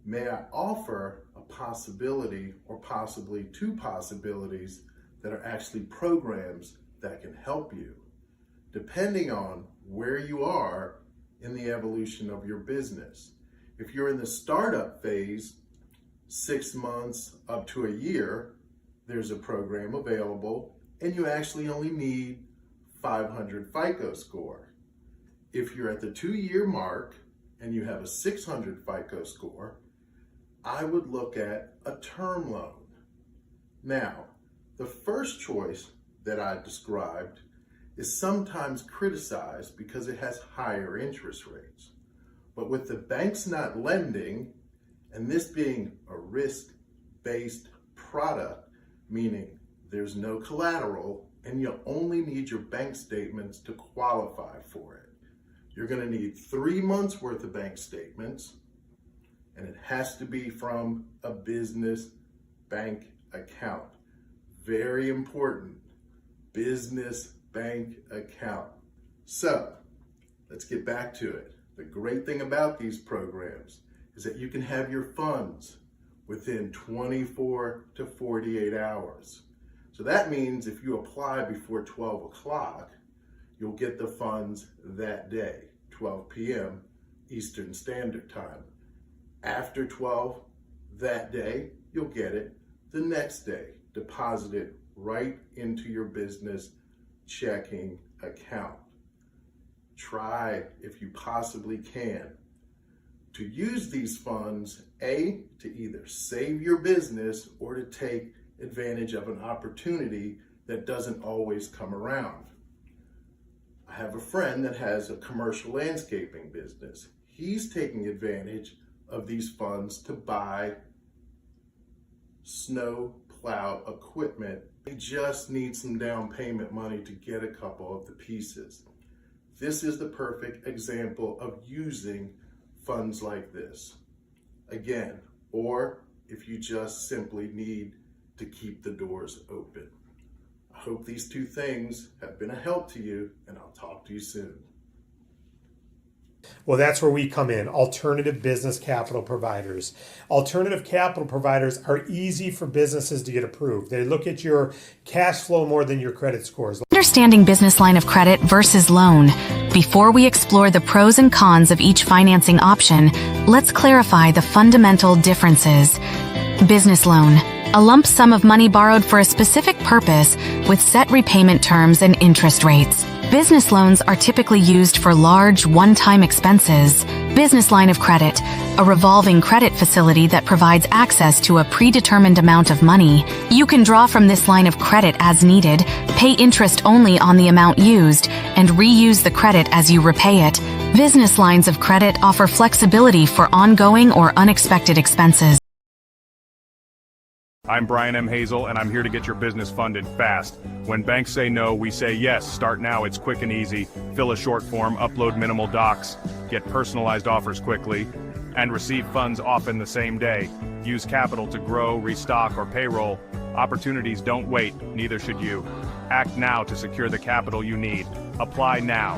may I offer a possibility or possibly two possibilities that are actually programs that can help you, depending on where you are in the evolution of your business. If you're in the startup phase, 6 months up to a year, there's a program available and you actually only need 500 FICO score. If you're at the 2-year mark and you have a 600 FICO score, I would look at a term loan. Now, the first choice that I described is sometimes criticized because it has higher interest rates. But with the banks not lending, and this being a risk-based product, meaning there's no collateral and you only need your bank statements to qualify for it. You're going to need 3 months worth of bank statements, and it has to be from a business bank account. Very important, business bank account. So let's get back to it. The great thing about these programs is that you can have your funds within 24 to 48 hours. So that means if you apply before 12 o'clock, you'll get the funds that day, 12 p.m. Eastern Standard Time. After 12 that day, you'll get it the next day, deposited right into your business checking account. Try, if you possibly can, to use these funds, A, to either save your business or to take advantage of an opportunity that doesn't always come around. I have a friend that has a commercial landscaping business. He's taking advantage of these funds to buy snow plow equipment. They just need some down payment money to get a couple of the pieces. This is the perfect example of using funds like this. Again, or if you just simply need to keep the doors open. I hope these two things have been a help to you, and I'll talk to you soon. Well, that's where we come in, alternative business capital providers. Alternative capital providers are easy for businesses to get approved. They look at your cash flow more than your credit scores. Understanding business line of credit versus loan. Before we explore the pros and cons of each financing option, let's clarify the fundamental differences. Business loan. A lump sum of money borrowed for a specific purpose with set repayment terms and interest rates. Business loans are typically used for large, one-time expenses. Business line of credit, a revolving credit facility that provides access to a predetermined amount of money. You can draw from this line of credit as needed, pay interest only on the amount used, and reuse the credit as you repay it. Business lines of credit offer flexibility for ongoing or unexpected expenses. I'm Brian M. Hazel, and I'm here to get your business funded fast. When banks say no, we say yes. Start now, it's quick and easy. Fill a short form, upload minimal docs, get personalized offers quickly, and receive funds often the same day. Use capital to grow, restock, or payroll. Opportunities don't wait, neither should you. Act now to secure the capital you need. Apply now.